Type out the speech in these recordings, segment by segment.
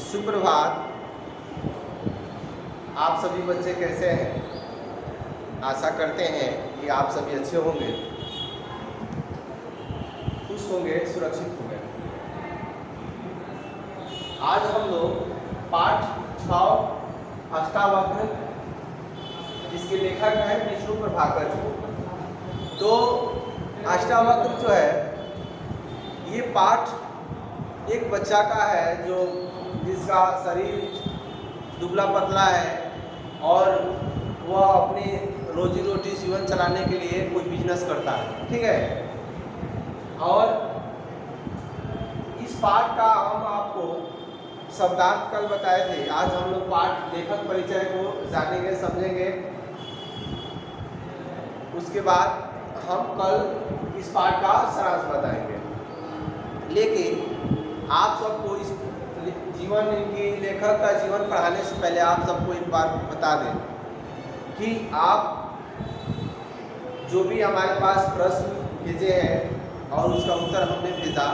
सुप्रभात। आप सभी बच्चे कैसे हैं? आशा करते हैं कि आप सभी अच्छे होंगे, खुश होंगे, सुरक्षित होंगे। आज हम लोग पाठ 6 अष्टावक्र, जिसके लेखक हैं विष्णु प्रभाकर जी। तो अष्टावक्र जो है, ये पाठ एक बच्चा का है जो जिसका शरीर दुबला पतला है और वह अपनी रोजी रोटी जीवन चलाने के लिए कोई बिजनेस करता है, ठीक है। और इस पाठ का हम आपको शब्दार्थ कल बताए थे। आज हम लोग पाठ लेखक परिचय को जानेंगे, समझेंगे। उसके बाद हम कल इस पाठ का सारांश बताएंगे। लेकिन आप सबको इस जीवन की लेखक का जीवन पढ़ाने से पहले आप सबको एक बार बता दें कि आप जो भी हमारे पास प्रश्न भेजे हैं और उसका उत्तर हमने भेजा,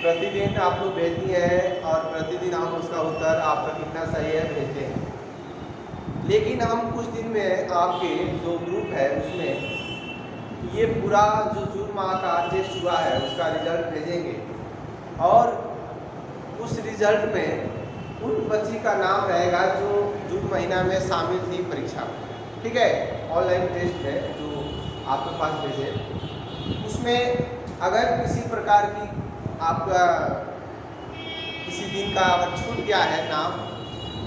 प्रतिदिन आप लोग भेजती हैं और प्रतिदिन हम उसका उत्तर आपका कितना सही है भेजते हैं। लेकिन हम कुछ दिन में आपके जो ग्रुप है उसमें ये पूरा जो जून माह का टेस्ट हुआ है उसका रिजल्ट भेजेंगे और उस रिजल्ट में उन बच्ची का नाम रहेगा जो जून महीना में शामिल थी परीक्षा में, ठीक है। ऑनलाइन टेस्ट है जो आपके पास भेजे। उसमें अगर किसी प्रकार की आपका किसी दिन का अगर छूट गया है नाम,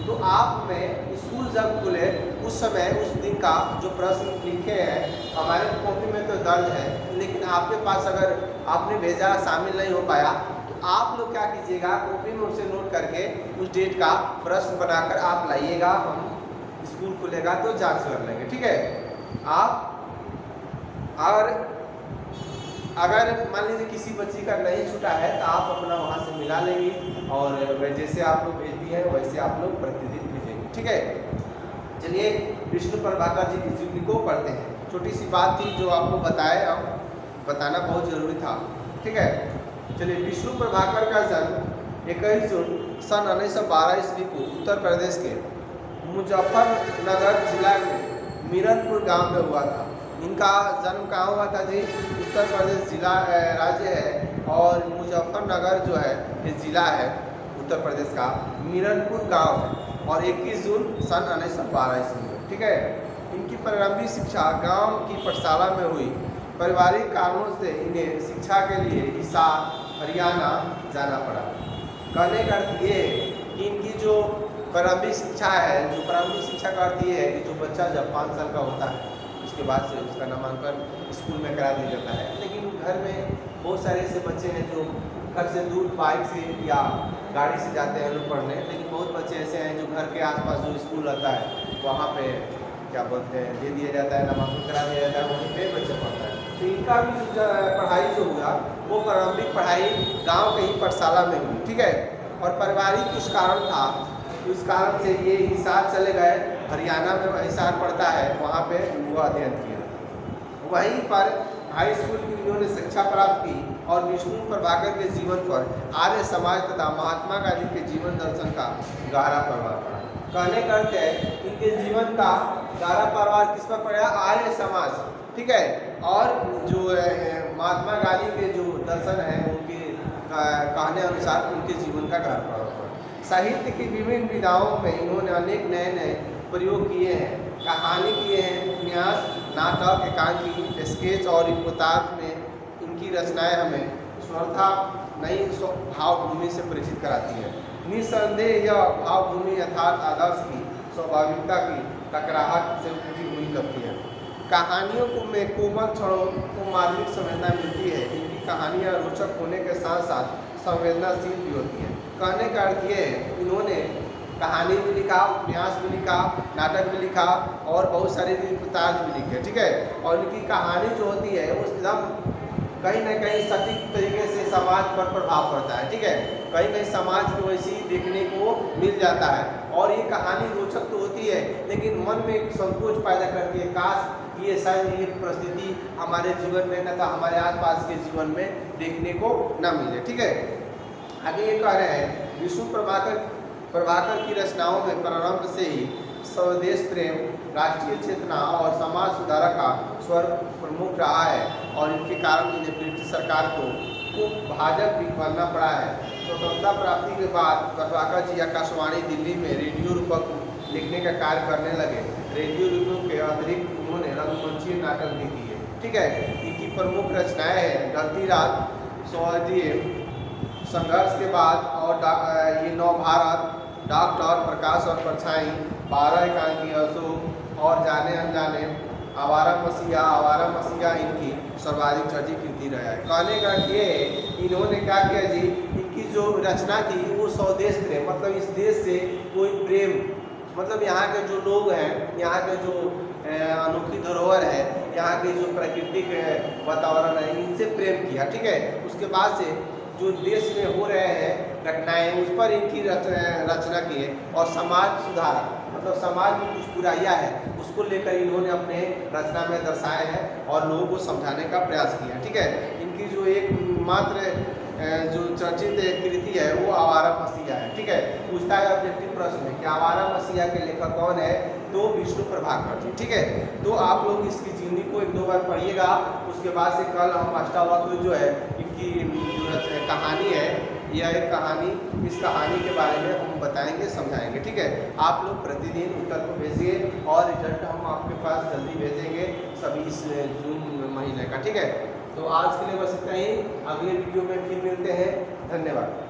तो आप में स्कूल जब खुले उस समय उस दिन का जो प्रश्न लिखे हैं हमारे कॉपी में तो दर्ज है, लेकिन आपके पास अगर आपने भेजा शामिल नहीं हो पाया तो आप लोग क्या कीजिएगा, कॉपी में उसे नोट करके उस डेट का प्रश्न बनाकर आप लाइएगा। हम स्कूल खुलेगा तो जांच कर लेंगे, ठीक है। आप और अगर मान लीजिए किसी बच्ची का नहीं छूटा है तो आप अपना वहाँ से मिला लेंगे और जैसे आप लोग भेजती हैं वैसे आप लोग प्रतिदिन भेजेंगे, ठीक है। चलिए विष्णु प्रभाकर जी की जीवनी को पढ़ते हैं। छोटी सी बात थी जो आपको बताना बहुत ज़रूरी था, ठीक है। चलिए, विष्णु प्रभाकर का जन्म 21 जून सन 1912 ईस्वी को उत्तर प्रदेश के मुजफ्फरनगर जिला में मीरनपुर गांव में हुआ था। इनका जन्म कहाँ हुआ था जी? उत्तर प्रदेश जिला राज्य है और मुजफ्फरनगर जो है ये जिला है उत्तर प्रदेश का। मीरनपुर गांव है और 21 जून सन 1912 ईस्वी में, ठीक है। इनकी प्रारंभिक शिक्षा गांव की पाठशाला में हुई। पारिवारिक कारणों से इन्हें शिक्षा के लिए हिसार हरियाणा जाना पड़ा। कहने का अर्थ ये है कि इनकी जो प्रारंभिक शिक्षा है, जो प्रारंभिक शिक्षा का अर्थ ये है कि जो बच्चा जब 5 साल का होता है उसके बाद से उसका नामांकन स्कूल में करा दिया जाता है। लेकिन घर में बहुत सारे ऐसे बच्चे हैं जो घर से दूर बाइक से या गाड़ी से जाते हैं लोग पढ़ने, लेकिन बहुत बच्चे ऐसे हैं जो घर के आसपास जो स्कूल रहता है वहाँ पे क्या बोलते हैं दे दिया जाता है, नामांकन करा दिया जाता है, वहीं पे बच्चे पढ़ता है। तो इनका भी पढ़ाई जो हुआ वो प्रारंभिक पढ़ाई गाँव के ही पाठशाला में हुई, ठीक है। और पारिवारिक कुछ कारण था, उस कारण से ये हिसार चले गए। हरियाणा में हिसार पड़ता है, वहाँ पे वो अध्ययन किया। वहीं पर हाई स्कूल की इन्होंने शिक्षा प्राप्त की और विष्णु प्रभाकर के जीवन पर आर्य समाज तथा महात्मा गांधी के जीवन दर्शन का गहरा प्रभाव पड़ा। कहने का अर्थ है इनके जीवन का गहरा प्रभाव किस पर पड़ा? आर्य समाज, ठीक है। और जो महात्मा गांधी के जो दर्शन है उनके कहने अनुसार उनके जीवन का गहरा प्रभाव पड़ा। साहित्य की विभिन्न विधाओं में इन्होंने अनेक नए नए प्रयोग किए हैं। कहानी किए हैं, उपन्यास, नाटक, एकांकी, स्केच और रिपोर्टाज में इनकी रचनाएं हमें स्वतः नई भावभूमि से परिचित कराती है। निसंदेह यह भावभूमि यथार्थ आदर्श की स्वाभाविकता की टकराहट से उपजी हुई करती है। कहानियों को में कोमल क्षणों को मार्मिक संवेदना मिलती है। इनकी कहानियाँ रोचक होने के साथ साथ संवेदनाशील भी होती हैं। कहने का अर्थ ये है इन्होंने कहानी भी लिखा, उपन्यास भी लिखा, नाटक भी लिखा और बहुत सारे रिपोर्टाज भी लिखे, ठीक है। और इनकी कहानी जो होती है वो एकदम कहीं ना कहीं सटीक तरीके से समाज पर प्रभाव पड़ता है, ठीक है। कहीं कहीं समाज को वैसी देखने को मिल जाता है और ये कहानी रोचक तो होती है लेकिन मन में एक संकोच पैदा करती है, काश ये शायद ये परिस्थिति हमारे जीवन में न तो हमारे आसपास के जीवन में देखने को न मिले, ठीक है। आगे ये कह रहे हैं विष्णु प्रभाकर की रचनाओं में प्रारंभ से ही स्वदेश प्रेम, राष्ट्रीय चेतना और समाज सुधार का स्वर प्रमुख रहा है और इनके कारण इन्हें ब्रिटिश सरकार को भाजक भी बनना पड़ा है। स्वतंत्रता प्राप्ति के बाद प्रभाकर जी आकाशवाणी दिल्ली में रेडियो रूपक लिखने का कार्य करने लगे। रेडियो रूपक के अतिरिक्त उन्होंने रंगमंचीय नाटक भी किए। ठीक है, इनकी प्रमुख रचनाएं हैं ढलती रात, स्वदेशीय संघर्ष के बाद और ये नवभारत, डॉक्टर, प्रकाश और परछाई, 12 एकांकी, अशोक और जाने अनजाने, आवारा मसीहा इनकी सर्वाधिक चर्चित कृति रहा है। कहने का ये इन्होंने क्या किया जी, इनकी जो रचना थी वो स्वदेश प्रेम, मतलब इस देश से कोई प्रेम, मतलब यहाँ के जो लोग हैं, यहाँ के जो अनोखी धरोहर है, यहाँ के जो प्राकृतिक वातावरण है, इनसे प्रेम किया। ठीक है, उसके बाद से जो देश में हो रहे हैं घटनाएं, उस पर इनकी रचना की है और समाज सुधार, मतलब समाज में कुछ बुराइयां है उसको लेकर इन्होंने अपने रचना में दर्शाए हैं और लोगों को समझाने का प्रयास किया। ठीक है, इनकी जो एक मात्र जो चर्चित कृति है वो आवारा मसीहा है। ठीक है, पूछता है ऑब्जेक्टिव प्रश्न है कि आवारा मसीहा के लेखक कौन है, तो विष्णु प्रभाकर जी। ठीक है, तो आप लोग इसकी जीवनी को 1-2 बार पढ़िएगा। उसके बाद से कल हम अष्टावक्र जो है इनकी जो कहानी है, यह एक कहानी, इस कहानी के बारे में हम बताएंगे, समझाएंगे। ठीक है, आप लोग प्रतिदिन उत्तर को भेजिए और रिजल्ट हम आपके पास जल्दी भेजेंगे सभी इस जून महीने का। ठीक है, तो आज के लिए बस इतना ही, अगले वीडियो में फिर मिलते हैं। धन्यवाद।